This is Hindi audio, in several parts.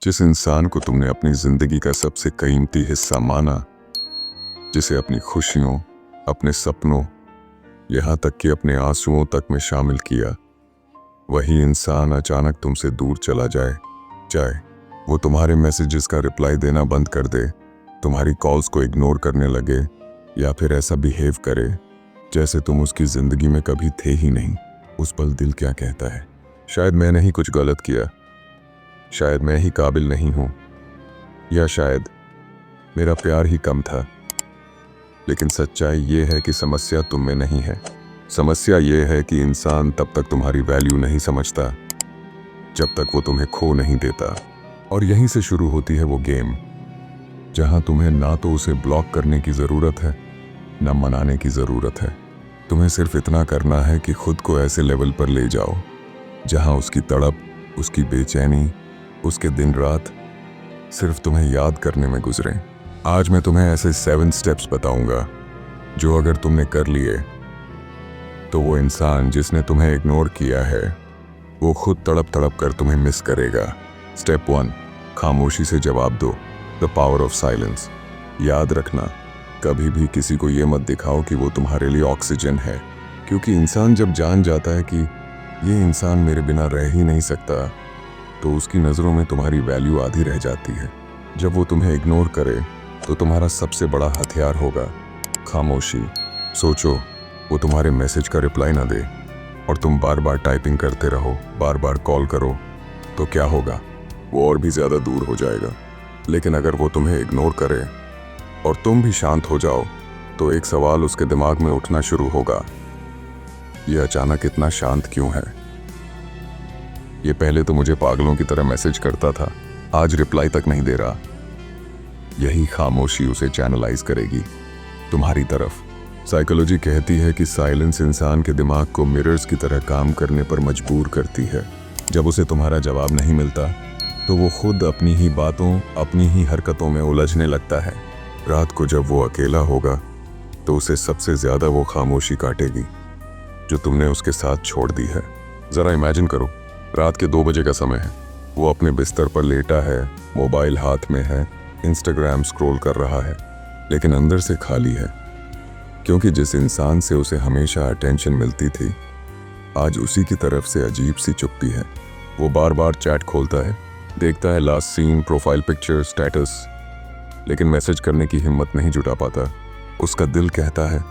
जिस इंसान को तुमने अपनी जिंदगी का सबसे कीमती हिस्सा माना, जिसे अपनी खुशियों, अपने सपनों, यहाँ तक कि अपने आंसुओं तक में शामिल किया, वही इंसान अचानक तुमसे दूर चला जाए, वो तुम्हारे मैसेजेस का रिप्लाई देना बंद कर दे, तुम्हारी कॉल्स को इग्नोर करने लगे, या फिर ऐसा बिहेव करे जैसे तुम उसकी जिंदगी में कभी थे ही नहीं। उस पल दिल क्या कहता है? शायद मैंने ही कुछ गलत किया, शायद मैं ही काबिल नहीं हूं, या शायद मेरा प्यार ही कम था। लेकिन सच्चाई ये है कि समस्या तुम में नहीं है। समस्या ये है कि इंसान तब तक तुम्हारी वैल्यू नहीं समझता जब तक वो तुम्हें खो नहीं देता। और यहीं से शुरू होती है वो गेम, जहां तुम्हें ना तो उसे ब्लॉक करने की जरूरत है, ना मनाने की जरूरत है। तुम्हें सिर्फ इतना करना है कि खुद को ऐसे लेवल पर ले जाओ जहां उसकी तड़प, उसकी बेचैनी, उसके दिन रात सिर्फ तुम्हें याद करने में गुजरें। आज मैं तुम्हें ऐसे 7 स्टेप्स बताऊंगा जो अगर तुमने कर लिए तो वो इंसान जिसने तुम्हें इग्नोर किया है वो खुद तड़प तड़प कर तुम्हें मिस करेगा। स्टेप 1, खामोशी से जवाब दो। The power of silence. याद रखना, कभी भी किसी को ये मत दिखाओ कि वो तुम्हारे लिए ऑक्सीजन है, क्योंकि इंसान जब जान जाता है कि ये इंसान मेरे बिना रह ही नहीं सकता, तो उसकी नज़रों में तुम्हारी वैल्यू आधी रह जाती है। जब वो तुम्हें इग्नोर करे तो तुम्हारा सबसे बड़ा हथियार होगा खामोशी। सोचो, वो तुम्हारे मैसेज का रिप्लाई ना दे और तुम बार बार टाइपिंग करते रहो, बार बार कॉल करो, तो क्या होगा? वो और भी ज़्यादा दूर हो जाएगा। लेकिन अगर वो तुम्हें इग्नोर करे और तुम भी शांत हो जाओ, तो एक सवाल उसके दिमाग में उठना शुरू होगा, ये अचानक इतना शांत क्यों है? ये पहले तो मुझे पागलों की तरह मैसेज करता था, आज रिप्लाई तक नहीं दे रहा। यही खामोशी उसे चैनलाइज करेगी तुम्हारी तरफ। साइकोलॉजी कहती है कि साइलेंस इंसान के दिमाग को मिरर्स की तरह काम करने पर मजबूर करती है। जब उसे तुम्हारा जवाब नहीं मिलता तो वो खुद अपनी ही बातों, अपनी ही हरकतों में उलझने लगता है। रात को जब वो अकेला होगा तो उसे सबसे ज़्यादा वो खामोशी काटेगी जो तुमने उसके साथ छोड़ दी है। ज़रा इमेजिन करो, रात के 2 बजे का समय है, वो अपने बिस्तर पर लेटा है, मोबाइल हाथ में है, इंस्टाग्राम स्क्रॉल कर रहा है, लेकिन अंदर से खाली है, क्योंकि जिस इंसान से उसे हमेशा अटेंशन मिलती थी, आज उसी की तरफ से अजीब सी चुप्पी है। वो बार बार चैट खोलता है, देखता है last seen, profile picture, status, लेकिन मैसेज करने की हिम्मत नहीं जुटा पाता। उसका दिल कहता है,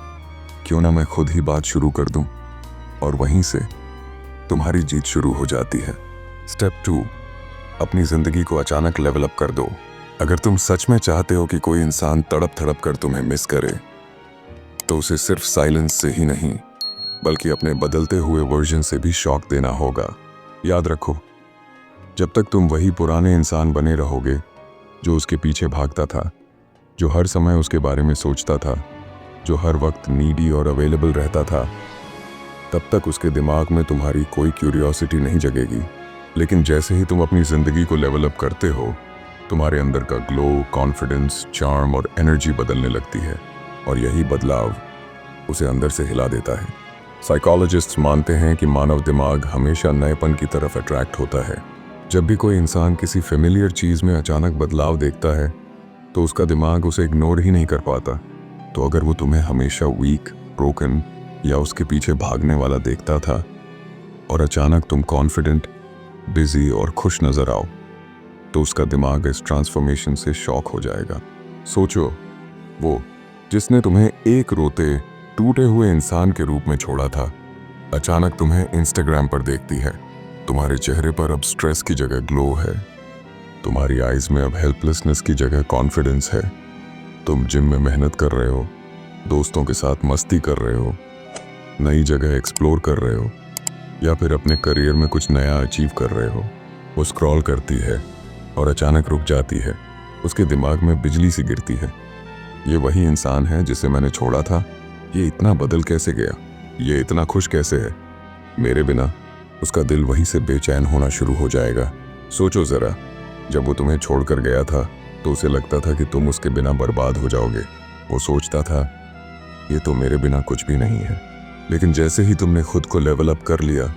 क्यों ना मैं खुद ही बात शुरू कर दूं, और वहीं से तुम्हारी जीत शुरू हो जाती है। स्टेप 2, अपनी जिंदगी को अचानक लेवल अप कर दो। अगर तुम सच में चाहते हो कि कोई इंसान तड़प तड़प कर तुम्हें मिस करे, तो उसे सिर्फ साइलेंस से ही नहीं, बल्कि अपने बदलते हुए वर्जन से भी शॉक देना होगा। याद रखो, जब तक तुम वही पुराने इंसान बने रहोगे जो उसके पीछे भागता था, जो हर समय उसके बारे में सोचता था, जो हर वक्त नीडी और अवेलेबल रहता था, तब तक उसके दिमाग में तुम्हारी कोई क्यूरियोसिटी नहीं जगेगी। लेकिन जैसे ही तुम अपनी जिंदगी को लेवल अप करते हो, तुम्हारे अंदर का ग्लो, कॉन्फिडेंस, चार्म और एनर्जी बदलने लगती है, और यही बदलाव उसे अंदर से हिला देता है। साइकोलॉजिस्ट्स मानते हैं कि मानव दिमाग हमेशा नएपन की तरफ अट्रैक्ट होता है। जब भी कोई इंसान किसी फेमिलियर चीज़ में अचानक बदलाव देखता है, तो उसका दिमाग उसे इग्नोर ही नहीं कर पाता। तो अगर वो तुम्हें हमेशा वीक, ब्रोकन या उसके पीछे भागने वाला देखता था, और अचानक तुम कॉन्फिडेंट, बिजी और खुश नजर आओ, तो उसका दिमाग इस ट्रांसफॉर्मेशन से शॉक हो जाएगा। सोचो, वो जिसने तुम्हें एक रोते, टूटे हुए इंसान के रूप में छोड़ा था, अचानक तुम्हें इंस्टाग्राम पर देखती है। तुम्हारे चेहरे पर अब स्ट्रेस की जगह ग्लो है, तुम्हारी आईज में अब हेल्पलेसनेस की जगह कॉन्फिडेंस है। तुम जिम में मेहनत कर रहे हो, दोस्तों के साथ मस्ती कर रहे हो, नई जगह एक्सप्लोर कर रहे हो, या फिर अपने करियर में कुछ नया अचीव कर रहे हो। वो स्क्रॉल करती है और अचानक रुक जाती है। उसके दिमाग में बिजली सी गिरती है, ये वही इंसान है जिसे मैंने छोड़ा था, ये इतना बदल कैसे गया, ये इतना खुश कैसे है मेरे बिना। उसका दिल वहीं से बेचैन होना शुरू हो जाएगा। सोचो ज़रा, जब वो तुम्हें छोड़कर गया था तो उसे लगता था कि तुम उसके बिना बर्बाद हो जाओगे। वो सोचता था, ये तो मेरे बिना कुछ भी नहीं है। लेकिन जैसे ही तुमने खुद को लेवल अप कर लिया,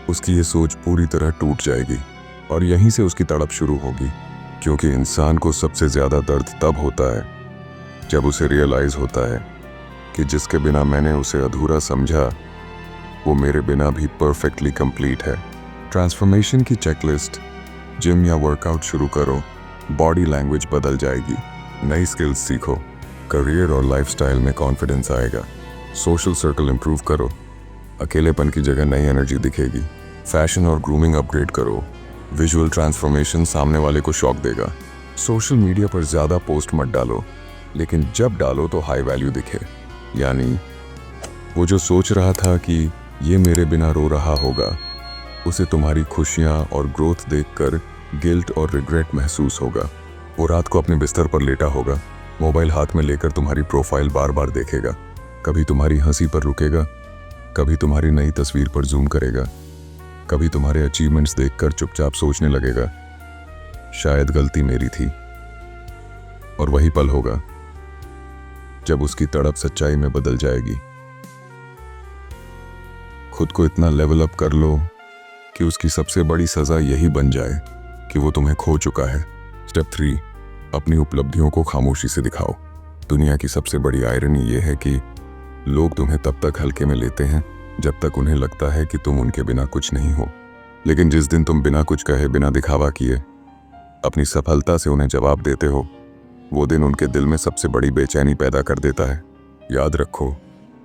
उसकी ये सोच पूरी तरह टूट जाएगी और यहीं से उसकी तड़प शुरू होगी। क्योंकि इंसान को सबसे ज़्यादा दर्द तब होता है जब उसे रियलाइज़ होता है कि जिसके बिना मैंने उसे अधूरा समझा वो मेरे बिना भी परफेक्टली कंप्लीट है। ट्रांसफॉर्मेशन की चेकलिस्ट। जिम या वर्कआउट शुरू करो, बॉडी लैंग्वेज बदल जाएगी, नई स्किल्स सीखो, करियर और लाइफस्टाइल में कॉन्फिडेंस आएगा। सोशल सर्कल इंप्रूव करो, अकेलेपन की जगह नई एनर्जी दिखेगी। फैशन और ग्रूमिंग अपग्रेड करो, विजुअल ट्रांसफॉर्मेशन सामने वाले को शॉक देगा। सोशल मीडिया पर ज़्यादा पोस्ट मत डालो, लेकिन जब डालो तो हाई वैल्यू दिखे। यानी वो जो सोच रहा था कि ये मेरे बिना रो रहा होगा, उसे तुम्हारी खुशियाँ और ग्रोथ देखकर गिल्ट और रिग्रेट महसूस होगा। वो रात को अपने बिस्तर पर लेटा होगा, मोबाइल हाथ में लेकर तुम्हारी प्रोफाइल बार बार देखेगा। कभी तुम्हारी हंसी पर रुकेगा, कभी तुम्हारी नई तस्वीर पर जूम करेगा, कभी तुम्हारे अचीवमेंट्स देखकर चुपचाप सोचने लगेगा, शायद गलती मेरी थी। और वही पल होगा जब उसकी तड़प सच्चाई में बदल जाएगी। खुद को इतना लेवल अप कर लो कि उसकी सबसे बड़ी सजा यही बन जाए कि वो तुम्हें खो चुका है। स्टेप 3, अपनी उपलब्धियों को खामोशी से दिखाओ। दुनिया की सबसे बड़ी आयरनी ये है कि लोग तुम्हें तब तक हल्के में लेते हैं जब तक उन्हें लगता है कि तुम उनके बिना कुछ नहीं हो। लेकिन जिस दिन तुम बिना कुछ कहे, बिना दिखावा किए अपनी सफलता से उन्हें जवाब देते हो, वो दिन उनके दिल में सबसे बड़ी बेचैनी पैदा कर देता है। याद रखो,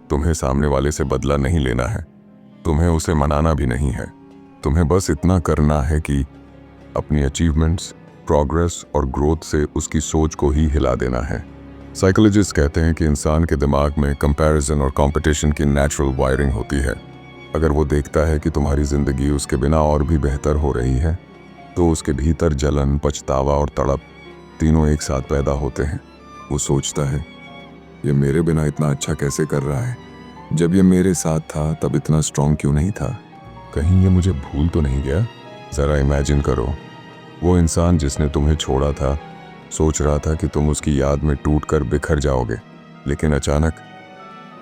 तुम्हें सामने वाले से बदला नहीं लेना है, तुम्हें उसे मनाना भी नहीं है। तुम्हें बस इतना करना है कि अपनी अचीवमेंट्स, प्रोग्रेस और ग्रोथ से उसकी सोच को ही हिला देना है। साइकोलॉजिस्ट कहते हैं कि इंसान के दिमाग में कंपैरिजन और कंपटीशन की नेचुरल वायरिंग होती है। अगर वो देखता है कि तुम्हारी ज़िंदगी उसके बिना और भी बेहतर हो रही है, तो उसके भीतर जलन, पछतावा और तड़प तीनों एक साथ पैदा होते हैं। वो सोचता है, ये मेरे बिना इतना अच्छा कैसे कर रहा है? जब ये मेरे साथ था तब इतना स्ट्रॉन्ग क्यों नहीं था? कहीं ये मुझे भूल तो नहीं गया? ज़रा इमेजिन करो, वो इंसान जिसने तुम्हें छोड़ा था सोच रहा था कि तुम उसकी याद में टूट कर बिखर जाओगे, लेकिन अचानक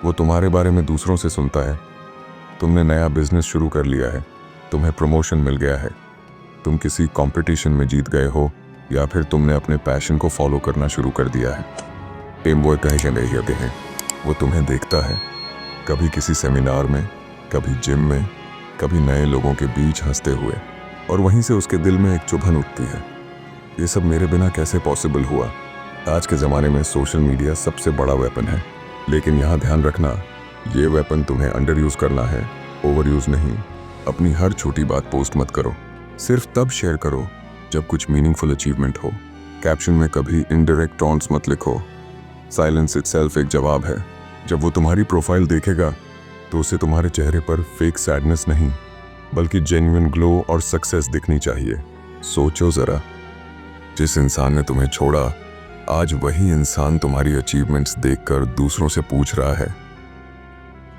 वो तुम्हारे बारे में दूसरों से सुनता है। तुमने नया बिजनेस शुरू कर लिया है, तुम्हें प्रमोशन मिल गया है, तुम किसी कंपटीशन में जीत गए हो, या फिर तुमने अपने पैशन को फॉलो करना शुरू कर दिया है। टीम वर्क कहते हैं। वो तुम्हें देखता है, कभी किसी सेमिनार में, कभी जिम में, कभी नए लोगों के बीच हंसते हुए, और वहीं से उसके दिल में एक चुभन उठती है, ये सब मेरे बिना कैसे पॉसिबल हुआ? आज के ज़माने में सोशल मीडिया सबसे बड़ा वेपन है, लेकिन यहाँ ध्यान रखना, ये वेपन तुम्हें अंडर यूज़ करना है, ओवर यूज़ नहीं। अपनी हर छोटी बात पोस्ट मत करो, सिर्फ तब शेयर करो जब कुछ मीनिंगफुल अचीवमेंट हो। कैप्शन में कभी इनडायरेक्ट टॉन्ट्स मत लिखो, साइलेंस इटसेल्फ एक जवाब है। जब वो तुम्हारी प्रोफाइल देखेगा तो उसे तुम्हारे चेहरे पर फेक सैडनेस नहीं, बल्कि जेन्युइन ग्लो और सक्सेस दिखनी चाहिए। सोचो ज़रा, जिस इंसान ने तुम्हें छोड़ा, आज वही इंसान तुम्हारी अचीवमेंट्स देखकर दूसरों से पूछ रहा है,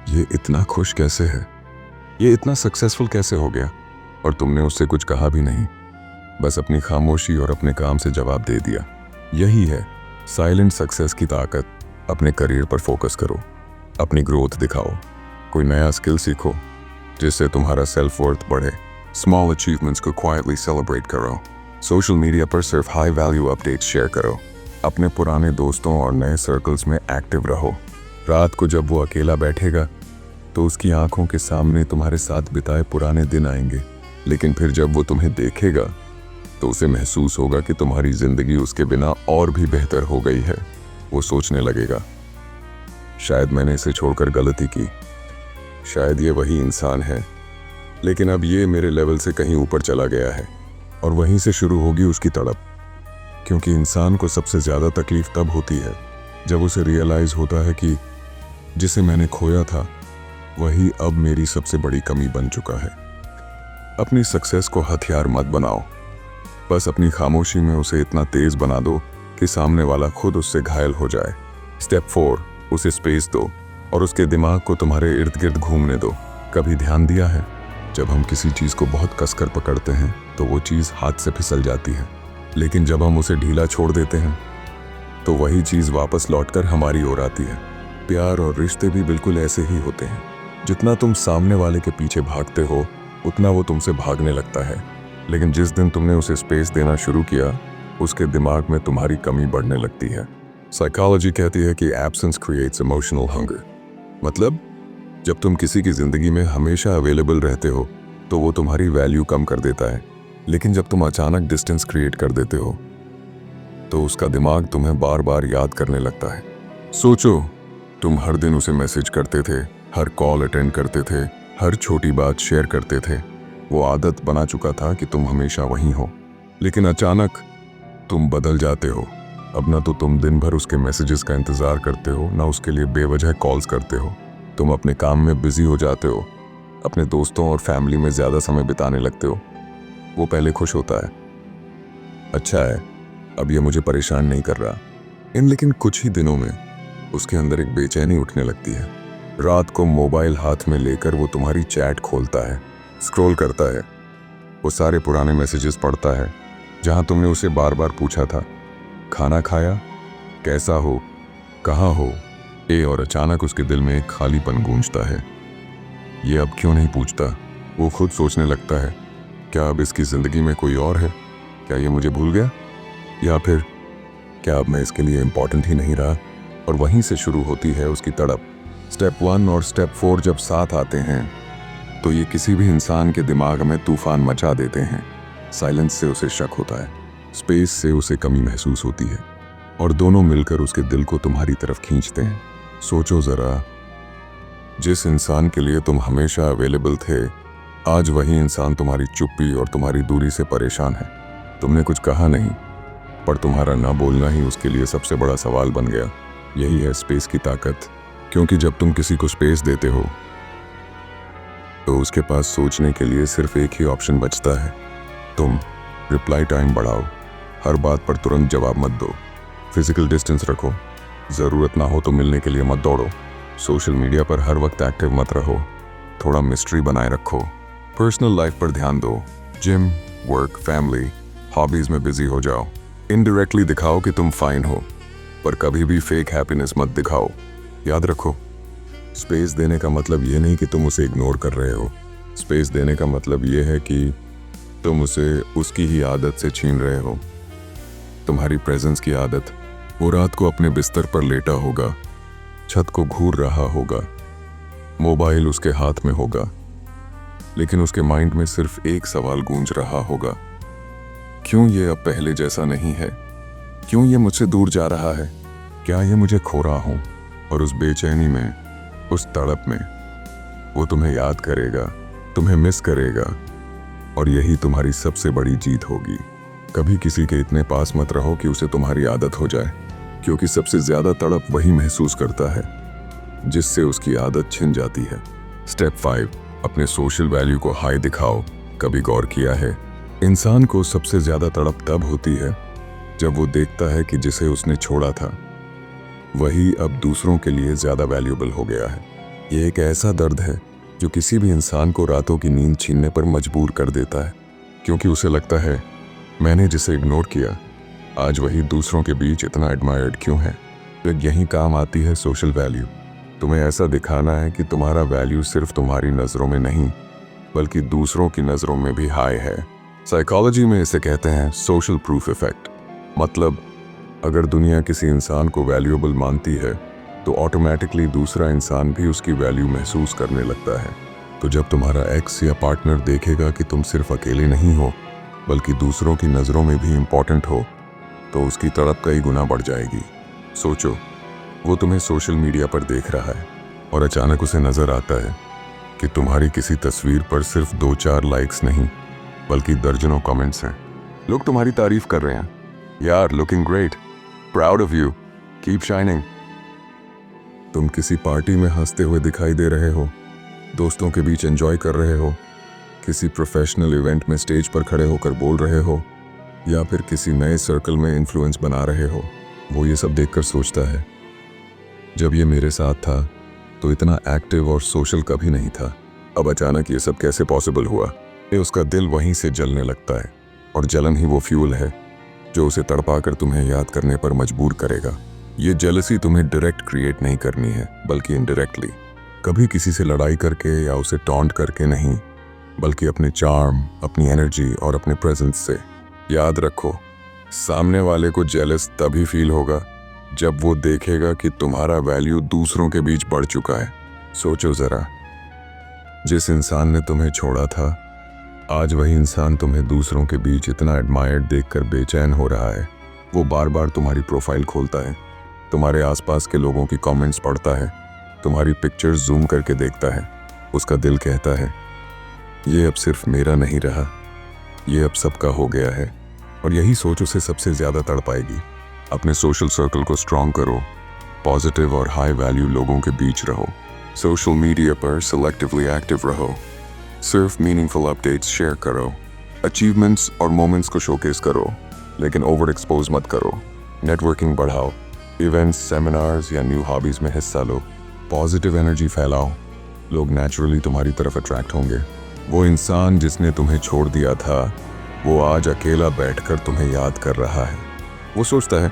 ये इतना खुश कैसे है, ये इतना सक्सेसफुल कैसे हो गया? और तुमने उससे कुछ कहा भी नहीं, बस अपनी खामोशी और अपने काम से जवाब दे दिया। यही है साइलेंट सक्सेस की ताकत। अपने करियर पर फोकस करो, अपनी ग्रोथ दिखाओ, कोई नया स्किल सीखो जिससे तुम्हारा सेल्फ वर्थ बढ़े। स्मॉल अचीवमेंट्स को क्वाइटली सेलिब्रेट करो। सोशल मीडिया पर सिर्फ हाई वैल्यू अपडेट्स शेयर करो। अपने पुराने दोस्तों और नए सर्कल्स में एक्टिव रहो। रात को जब वो अकेला बैठेगा तो उसकी आंखों के सामने तुम्हारे साथ बिताए पुराने दिन आएंगे, लेकिन फिर जब वो तुम्हें देखेगा तो उसे महसूस होगा कि तुम्हारी जिंदगी उसके बिना और भी बेहतर हो गई है। वो सोचने लगेगा, शायद मैंने इसे छोड़कर गलती की, शायद ये वही इंसान है, लेकिन अब ये मेरे लेवल से कहीं ऊपर चला गया है। और वहीं से शुरू होगी उसकी तड़प, क्योंकि इंसान को सबसे ज़्यादा तकलीफ तब होती है जब उसे रियलाइज़ होता है कि जिसे मैंने खोया था वही अब मेरी सबसे बड़ी कमी बन चुका है। अपनी सक्सेस को हथियार मत बनाओ, बस अपनी खामोशी में उसे इतना तेज बना दो कि सामने वाला खुद उससे घायल हो जाए। स्टेप 4, उसे स्पेस दो और उसके दिमाग को तुम्हारे इर्द गिर्द घूमने दो। कभी ध्यान दिया है, जब हम किसी चीज़ को बहुत कसकर पकड़ते हैं तो वो चीज़ हाथ से फिसल जाती है, लेकिन जब हम उसे ढीला छोड़ देते हैं तो वही चीज़ वापस लौटकर हमारी ओर आती है। प्यार और रिश्ते भी बिल्कुल ऐसे ही होते हैं। जितना तुम सामने वाले के पीछे भागते हो, उतना वो तुमसे भागने लगता है, लेकिन जिस दिन तुमने उसे स्पेस देना शुरू किया, उसके दिमाग में तुम्हारी कमी बढ़ने लगती है। साइकोलॉजी कहती है कि एब्सेंस क्रिएट्स इमोशनल हंगर। मतलब जब तुम किसी की जिंदगी में हमेशा अवेलेबल रहते हो तो वो तुम्हारी वैल्यू कम कर देता है, लेकिन जब तुम अचानक डिस्टेंस क्रिएट कर देते हो तो उसका दिमाग तुम्हें बार बार याद करने लगता है। सोचो, तुम हर दिन उसे मैसेज करते थे, हर कॉल अटेंड करते थे, हर छोटी बात शेयर करते थे। वो आदत बना चुका था कि तुम हमेशा वहीं हो। लेकिन अचानक तुम बदल जाते हो। अब ना तो तुम दिन भर उसके मैसेजेस का इंतज़ार करते हो, ना उसके लिए बेवजह कॉल्स करते हो। तुम अपने काम में बिजी हो जाते हो, अपने दोस्तों और फैमिली में ज़्यादा समय बिताने लगते हो। वो पहले खुश होता है, अच्छा है, अब ये मुझे परेशान नहीं कर रहा। लेकिन कुछ ही दिनों में उसके अंदर एक बेचैनी उठने लगती है। रात को मोबाइल हाथ में लेकर वो तुम्हारी चैट खोलता है, स्क्रॉल करता है, वो सारे पुराने मैसेजेस पढ़ता है जहां तुमने उसे बार बार पूछा था, खाना खाया, कैसा हो, कहाँ हो। और अचानक उसके दिल में एक खालीपन गूंजता है। ये अब क्यों नहीं पूछता? वो खुद सोचने लगता है, क्या अब इसकी ज़िंदगी में कोई और है? क्या ये मुझे भूल गया? या फिर क्या अब मैं इसके लिए इम्पोर्टेंट ही नहीं रहा? और वहीं से शुरू होती है उसकी तड़प। स्टेप 1 और स्टेप 4 जब साथ आते हैं तो ये किसी भी इंसान के दिमाग में तूफान मचा देते हैं। साइलेंस से उसे शक होता है, स्पेस से उसे कमी महसूस होती है, और दोनों मिलकर उसके दिल को तुम्हारी तरफ खींचते हैं। सोचो ज़रा, जिस इंसान के लिए तुम हमेशा अवेलेबल थे, आज वही इंसान तुम्हारी चुप्पी और तुम्हारी दूरी से परेशान है। तुमने कुछ कहा नहीं, पर तुम्हारा ना बोलना ही उसके लिए सबसे बड़ा सवाल बन गया। यही है स्पेस की ताकत, क्योंकि जब तुम किसी को स्पेस देते हो तो उसके पास सोचने के लिए सिर्फ एक ही ऑप्शन बचता है। तुम रिप्लाई टाइम बढ़ाओ, हर बात पर तुरंत जवाब मत दो, फिजिकल डिस्टेंस रखो, ज़रूरत ना हो तो मिलने के लिए मत दौड़ो, सोशल मीडिया पर हर वक्त एक्टिव मत रहो, थोड़ा मिस्ट्री बनाए रखो, पर्सनल लाइफ पर ध्यान दो, जिम, वर्क, फैमिली, हॉबीज़ में बिजी हो जाओ। इनडायरेक्टली दिखाओ कि तुम फाइन हो, पर कभी भी फेक हैप्पीनेस मत दिखाओ। याद रखो, स्पेस देने का मतलब ये नहीं कि तुम उसे इग्नोर कर रहे हो। स्पेस देने का मतलब ये है कि तुम उसे उसकी ही आदत से छीन रहे हो। तुम्हारी प्रेजेंस की आदत। वो रात को अपने बिस्तर पर लेटा होगा, छत को घूर रहा होगा, मोबाइल उसके हाथ में होगा, लेकिन उसके माइंड में सिर्फ एक सवाल गूंज रहा होगा, क्यों ये अब पहले जैसा नहीं है? क्यों ये मुझसे दूर जा रहा है? क्या ये मुझे खो रहा हूँ? और उस बेचैनी में, उस तड़प में वो तुम्हें याद करेगा, तुम्हें मिस करेगा, और यही तुम्हारी सबसे बड़ी जीत होगी। कभी किसी के इतने पास मत रहो कि उसे तुम्हारी आदत हो जाए, क्योंकि सबसे ज्यादा तड़प वही महसूस करता है जिससे उसकी आदत छिन जाती है। स्टेप 5, अपने सोशल वैल्यू को हाई दिखाओ। कभी गौर किया है, इंसान को सबसे ज्यादा तड़प तब होती है जब वो देखता है कि जिसे उसने छोड़ा था वही अब दूसरों के लिए ज्यादा वैल्यूएबल हो गया है। ये एक ऐसा दर्द है जो किसी भी इंसान को रातों की नींद छीनने पर मजबूर कर देता है, क्योंकि उसे लगता है, मैंने जिसे इग्नोर किया आज वही दूसरों के बीच इतना एडमायर्ड क्यों है। तो यही काम आती है सोशल वैल्यू। तुम्हें ऐसा दिखाना है कि तुम्हारा वैल्यू सिर्फ तुम्हारी नज़रों में नहीं, बल्कि दूसरों की नज़रों में भी हाई है। साइकोलॉजी में इसे कहते हैं सोशल प्रूफ इफेक्ट। मतलब अगर दुनिया किसी इंसान को वैल्यूएबल मानती है तो ऑटोमेटिकली दूसरा इंसान भी उसकी वैल्यू महसूस करने लगता है। तो जब तुम्हारा एक्स या पार्टनर देखेगा कि तुम सिर्फ अकेले नहीं हो बल्कि दूसरों की नज़रों में भी इम्पोर्टेंट हो, तो उसकी तड़प कई गुना बढ़ जाएगी। सोचो, वो तुम्हें सोशल मीडिया पर देख रहा है और अचानक उसे नज़र आता है कि तुम्हारी किसी तस्वीर पर सिर्फ 2-4 लाइक्स नहीं बल्कि दर्जनों कमेंट्स हैं। लोग तुम्हारी तारीफ कर रहे हैं, यार looking great, proud of you, keep shining. तुम किसी पार्टी में हंसते हुए दिखाई दे रहे हो, दोस्तों के बीच एंजॉय कर रहे हो, किसी प्रोफेशनल इवेंट में स्टेज पर खड़े होकर बोल रहे हो, या फिर किसी नए सर्कल में इन्फ्लुएंस बना रहे हो। वो ये सब देखकर सोचता है, जब ये मेरे साथ था तो इतना एक्टिव और सोशल कभी नहीं था, अब अचानक ये सब कैसे पॉसिबल हुआ। उसका दिल वहीं से जलने लगता है, और जलन ही वो फ्यूल है जो उसे तड़पाकर तुम्हें याद करने पर मजबूर करेगा। ये जेलसी तुम्हें डायरेक्ट क्रिएट नहीं करनी है, बल्कि इनडायरेक्टली, कभी किसी से लड़ाई करके या उसे टॉन्ट करके नहीं, बल्कि अपने चार्म, अपनी एनर्जी और अपने प्रेजेंस से। याद रखो, सामने वाले को जेलस तभी फील होगा जब वो देखेगा कि तुम्हारा वैल्यू दूसरों के बीच बढ़ चुका है। सोचो जरा, जिस इंसान ने तुम्हें छोड़ा था, आज वही इंसान तुम्हें दूसरों के बीच इतना एडमायर्ड देखकर बेचैन हो रहा है। वो बार बार तुम्हारी प्रोफाइल खोलता है, तुम्हारे आसपास के लोगों की कमेंट्स पढ़ता है, तुम्हारी पिक्चर्स जूम करके देखता है। उसका दिल कहता है, ये अब सिर्फ मेरा नहीं रहा, ये अब सबका हो गया है। और यही सोच उसे सबसे ज़्यादा तड़पाएगी। अपने सोशल सर्कल को स्ट्रॉन्ग करो, पॉजिटिव और हाई वैल्यू लोगों के बीच रहो। सोशल मीडिया पर सेलेक्टिवली एक्टिव रहो, सिर्फ मीनिंगफुल अपडेट्स शेयर करो, अचीवमेंट्स और मोमेंट्स को शोकेस करो, लेकिन ओवर एक्सपोज मत करो। नेटवर्किंग बढ़ाओ, इवेंट्स, सेमिनार्स या न्यू हॉबीज़ में हिस्सा लो, पॉजिटिव एनर्जी फैलाओ। लोग नेचुरली तुम्हारी तरफ अट्रैक्ट होंगे। वो इंसान जिसने तुम्हें छोड़ दिया था, वो आज अकेला बैठकर तुम्हें याद कर रहा है। वो सोचता है,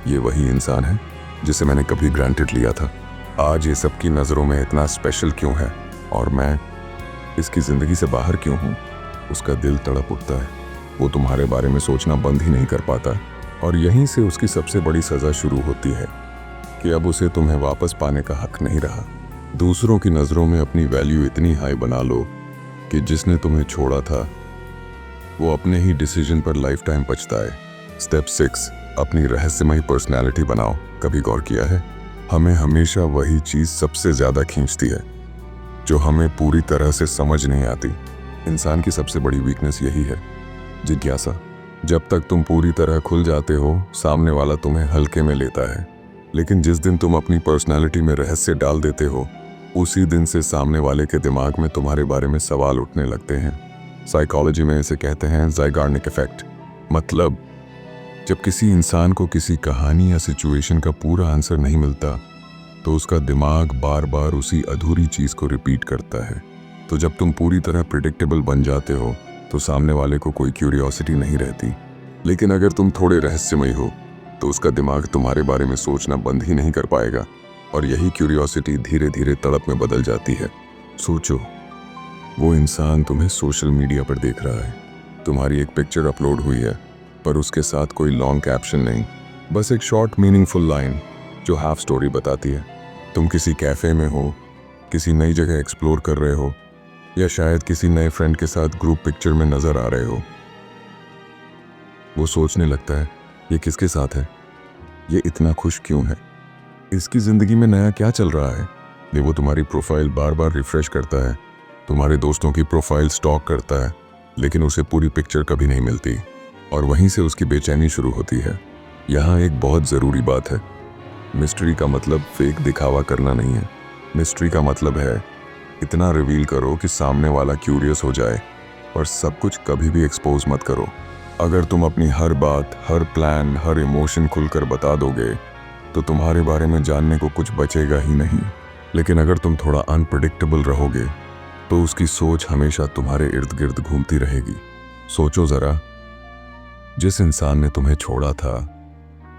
ये वही इंसान है जिसे मैंने कभी ग्रांटेड लिया था। आज ये सबकी नज़रों में इतना स्पेशल क्यों है और मैं इसकी ज़िंदगी से बाहर क्यों हूँ? उसका दिल तड़प उठता है। वो तुम्हारे बारे में सोचना बंद ही नहीं कर पाता। और यहीं से उसकी सबसे बड़ी सज़ा शुरू होती है कि अब उसे तुम्हें वापस पाने का हक नहीं रहा। दूसरों की नज़रों में अपनी वैल्यू इतनी हाई बना लो कि जिसने तुम्हें छोड़ा था वो अपने ही डिसीजन पर लाइफ टाइम पछता है। स्टेप 6, अपनी रहस्यमयी पर्सनैलिटी बनाओ। कभी गौर किया है, हमें हमेशा वही चीज़ सबसे ज़्यादा खींचती है जो हमें पूरी तरह से समझ नहीं आती। इंसान की सबसे बड़ी वीकनेस यही है, जिज्ञासा। जब तक तुम पूरी तरह खुल जाते हो, सामने वाला तुम्हें हल्के में लेता है। लेकिन जिस दिन तुम अपनी पर्सनैलिटी में रहस्य डाल देते हो, उसी दिन से सामने वाले के दिमाग में तुम्हारे बारे में सवाल उठने लगते हैं। साइकोलॉजी में इसे कहते हैं ज़ाइगार्निक इफेक्ट। मतलब जब किसी इंसान को किसी कहानी या सिचुएशन का पूरा आंसर नहीं मिलता, तो उसका दिमाग बार बार उसी अधूरी चीज़ को रिपीट करता है। तो जब तुम पूरी तरह प्रिडिक्टेबल बन जाते हो, तो सामने वाले को कोई क्यूरियोसिटी नहीं रहती। लेकिन अगर तुम थोड़े रहस्यमयी हो, तो उसका दिमाग तुम्हारे बारे में सोचना बंद ही नहीं कर पाएगा। और यही क्यूरियोसिटी धीरे धीरे तड़प में बदल जाती है। सोचो, वो इंसान तुम्हें सोशल मीडिया पर देख रहा है। तुम्हारी एक पिक्चर अपलोड हुई है, पर उसके साथ कोई लॉन्ग कैप्शन नहीं, बस एक शॉर्ट मीनिंगफुल लाइन जो हाफ स्टोरी बताती है। तुम किसी कैफ़े में हो, किसी नई जगह एक्सप्लोर कर रहे हो, या शायद किसी नए फ्रेंड के साथ ग्रुप पिक्चर में नज़र आ रहे हो। वो सोचने लगता है, ये किसके साथ है? ये इतना खुश क्यों है? इसकी ज़िंदगी में नया क्या चल रहा है? ये वो तुम्हारी प्रोफाइल बार बार रिफ्रेश करता है, तुम्हारे दोस्तों की प्रोफाइल स्टॉक करता है, लेकिन उसे पूरी पिक्चर कभी नहीं मिलती। और वहीं से उसकी बेचैनी शुरू होती है। यहाँ एक बहुत ज़रूरी बात है, मिस्ट्री का मतलब फेक दिखावा करना नहीं है। मिस्ट्री का मतलब है इतना रिवील करो कि सामने वाला क्यूरियस हो जाए, और सब कुछ कभी भी एक्सपोज मत करो। अगर तुम अपनी हर बात, हर प्लान, हर इमोशन खुलकर बता दोगे, तो तुम्हारे बारे में जानने को कुछ बचेगा ही नहीं। लेकिन अगर तुम थोड़ा अनप्रेडिक्टेबल रहोगे, तो उसकी सोच हमेशा तुम्हारे इर्द गिर्द घूमती रहेगी। सोचो ज़रा, जिस इंसान ने तुम्हें छोड़ा था,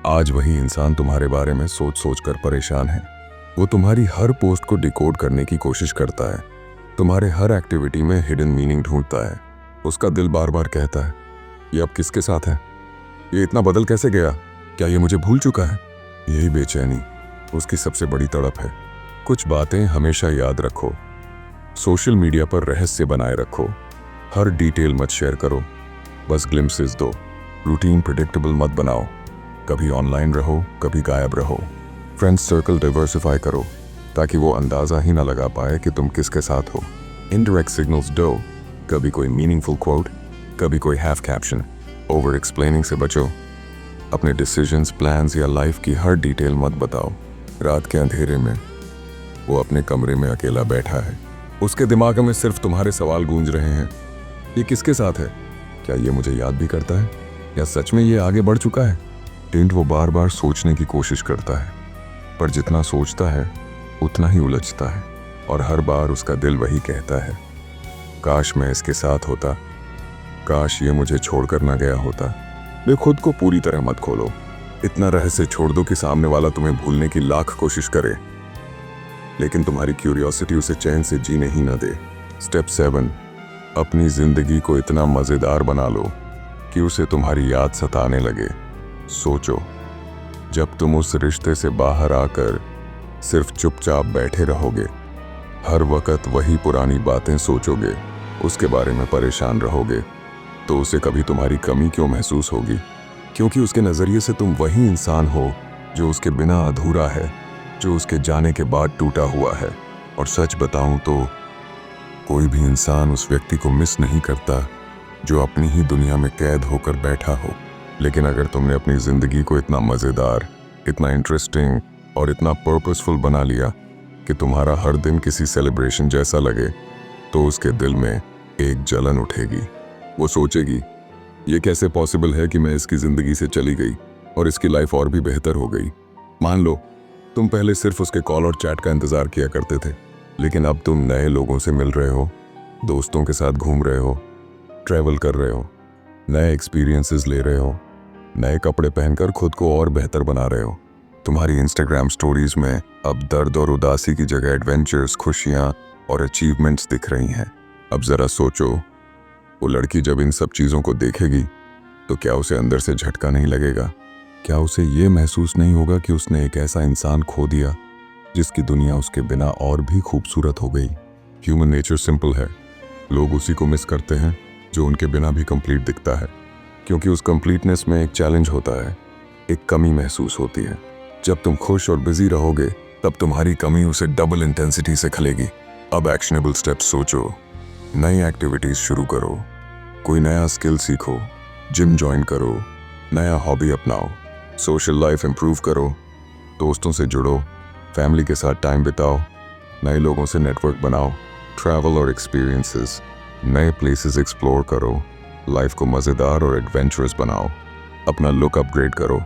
आज वही इंसान तुम्हारे बारे में सोच सोच कर परेशान है। वो तुम्हारी हर पोस्ट को डिकोड करने की कोशिश करता है, तुम्हारे हर एक्टिविटी में हिडन मीनिंग ढूंढता है। उसका दिल बार बार कहता है, ये अब किसके साथ है? ये इतना बदल कैसे गया? क्या ये मुझे भूल चुका है? यही बेचैनी उसकी सबसे बड़ी तड़प है। कुछ बातें हमेशा याद रखो, सोशल मीडिया पर रहस्य बनाए रखो, हर डिटेल मत शेयर करो, बस ग्लिम्पसेस दो। रूटीन प्रेडिक्टेबल मत बनाओ, कभी ऑनलाइन रहो, कभी गायब रहो। फ्रेंड्स सर्कल डाइवर्सिफाई करो, ताकि वो अंदाज़ा ही ना लगा पाए कि तुम किसके साथ हो। इनडायरेक्ट सिग्नल्स दो, कभी कोई मीनिंगफुल क्वोट, कभी कोई हाफ कैप्शन। ओवर एक्सप्लेनिंग से बचो। अपने डिसीजंस, प्लान्स या लाइफ की हर डिटेल मत बताओ। रात के अंधेरे में वो अपने कमरे में अकेला बैठा है, उसके दिमाग में सिर्फ तुम्हारे सवाल गूंज रहे हैं। ये किसके साथ है? क्या ये मुझे याद भी करता है, या सच में ये आगे बढ़ चुका है? टिंट वो बार बार सोचने की कोशिश करता है, पर जितना सोचता है उतना ही उलझता है। और हर बार उसका दिल वही कहता है, काश मैं इसके साथ होता, काश ये मुझे छोड़कर ना गया होता। वे खुद को पूरी तरह मत खोलो। इतना रहस्य छोड़ दो कि सामने वाला तुम्हें भूलने की लाख कोशिश करे, लेकिन तुम्हारी क्यूरियोसिटी उसे चैन से जीने ही ना दे। स्टेप 7, अपनी जिंदगी को इतना मज़ेदार बना लो कि उसे तुम्हारी याद सताने लगे। सोचो, जब तुम उस रिश्ते से बाहर आकर सिर्फ चुपचाप बैठे रहोगे, हर वक्त वही पुरानी बातें सोचोगे, उसके बारे में परेशान रहोगे, तो उसे कभी तुम्हारी कमी क्यों महसूस होगी? क्योंकि उसके नज़रिए से तुम वही इंसान हो जो उसके बिना अधूरा है, जो उसके जाने के बाद टूटा हुआ है। और सच बताऊं तो कोई भी इंसान उस व्यक्ति को मिस नहीं करता जो अपनी ही दुनिया में कैद होकर बैठा हो। लेकिन अगर तुमने अपनी ज़िंदगी को इतना मज़ेदार, इतना इंटरेस्टिंग और इतना पर्पसफुल बना लिया कि तुम्हारा हर दिन किसी सेलिब्रेशन जैसा लगे, तो उसके दिल में एक जलन उठेगी। वो सोचेगी, ये कैसे पॉसिबल है कि मैं इसकी ज़िंदगी से चली गई और इसकी लाइफ और भी बेहतर हो गई। मान लो तुम पहले सिर्फ उसके कॉल और चैट का इंतज़ार किया करते थे, लेकिन अब तुम नए लोगों से मिल रहे हो, दोस्तों के साथ घूम रहे हो, ट्रैवल कर रहे हो, नए एक्सपीरियंसेस ले रहे हो, नए कपड़े पहनकर खुद को और बेहतर बना रहे हो। तुम्हारी इंस्टाग्राम स्टोरीज में अब दर्द और उदासी की जगह एडवेंचर्स, खुशियाँ और अचीवमेंट्स दिख रही हैं। अब ज़रा सोचो, वो लड़की जब इन सब चीज़ों को देखेगी तो क्या उसे अंदर से झटका नहीं लगेगा? क्या उसे ये महसूस नहीं होगा कि उसने एक ऐसा इंसान खो दिया जिसकी दुनिया उसके बिना और भी खूबसूरत हो गई? ह्यूमन नेचर सिंपल है, लोग उसी को मिस करते हैं जो उनके बिना भी कंप्लीट दिखता है, क्योंकि उस कंप्लीटनेस में एक चैलेंज होता है, एक कमी महसूस होती है। जब तुम खुश और बिजी रहोगे तब तुम्हारी कमी उसे डबल इंटेंसिटी से खलेगी। अब एक्शनेबल स्टेप्स सोचो, नई एक्टिविटीज शुरू करो, कोई नया स्किल सीखो, जिम ज्वाइन करो, नया हॉबी अपनाओ, सोशल लाइफ इंप्रूव करो, दोस्तों से जुड़ो, फैमिली के साथ टाइम बिताओ, नए लोगों से नेटवर्क बनाओ, ट्रैवल और एक्सपीरियंसेस, नए प्लेसेस एक्सप्लोर करो, लाइफ को मज़ेदार और एडवेंचरस बनाओ, अपना लुक अपग्रेड करो,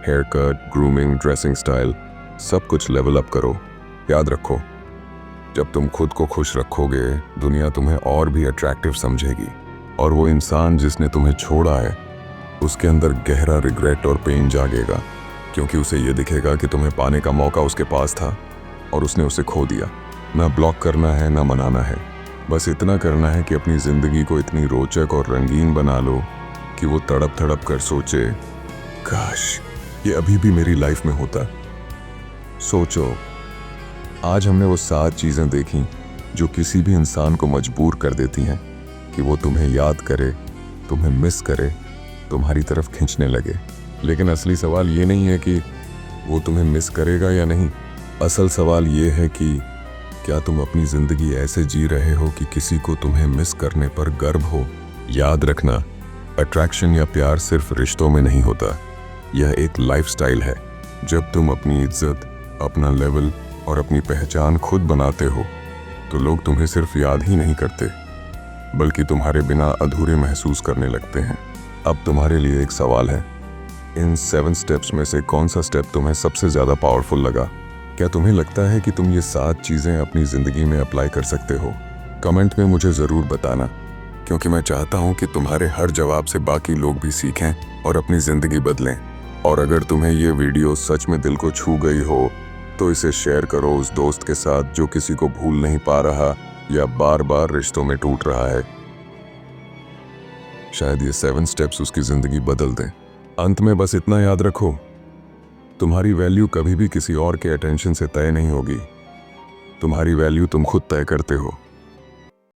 haircut, grooming, dressing style, सब कुछ लेवल अप करो। याद रखो, जब तुम खुद को खुश रखोगे, दुनिया तुम्हें और भी अट्रैक्टिव समझेगी, और वो इंसान जिसने तुम्हें छोड़ा है उसके अंदर गहरा रिग्रेट और पेन जागेगा, क्योंकि उसे ये दिखेगा कि तुम्हें पाने का मौका उसके पास था और उसने उसे खो दिया। ना ब्लॉक करना है, ना मनाना है, बस इतना करना है कि अपनी ज़िंदगी को इतनी रोचक और रंगीन बना लो कि वो तड़प तड़प कर सोचे, काश ये अभी भी मेरी लाइफ में होता। सोचो, आज हमने वो 7 चीज़ें देखी जो किसी भी इंसान को मजबूर कर देती हैं कि वो तुम्हें याद करे, तुम्हें मिस करे, तुम्हारी तरफ खींचने लगे। लेकिन असली सवाल ये नहीं है कि वो तुम्हें मिस करेगा या नहीं। असल सवाल ये है कि क्या तुम अपनी ज़िंदगी ऐसे जी रहे हो कि किसी को तुम्हें मिस करने पर गर्व हो? याद रखना, अट्रैक्शन या प्यार सिर्फ रिश्तों में नहीं होता, यह एक लाइफस्टाइल है। जब तुम अपनी इज्जत, अपना लेवल और अपनी पहचान खुद बनाते हो तो लोग तुम्हें सिर्फ याद ही नहीं करते, बल्कि तुम्हारे बिना अधूरे महसूस करने लगते हैं। अब तुम्हारे लिए एक सवाल है, इन 7 स्टेप्स में से कौन सा स्टेप तुम्हें सबसे ज़्यादा पावरफुल लगा? क्या तुम्हें लगता है कि तुम ये 7 चीज़ें अपनी ज़िंदगी में अप्लाई कर सकते हो? कमेंट में मुझे ज़रूर बताना, क्योंकि मैं चाहता हूँ कि तुम्हारे हर जवाब से बाकी लोग भी सीखें और अपनी ज़िंदगी बदलें। और अगर तुम्हें ये वीडियो सच में दिल को छू गई हो तो इसे शेयर करो उस दोस्त के साथ जो किसी को भूल नहीं पा रहा या बार बार रिश्तों में टूट रहा है। शायद ये 7 स्टेप्स उसकी ज़िंदगी बदल दें। अंत में बस इतना याद रखो, तुम्हारी वैल्यू कभी भी किसी और के अटेंशन से तय नहीं होगी। तुम्हारी वैल्यू तुम खुद तय करते हो।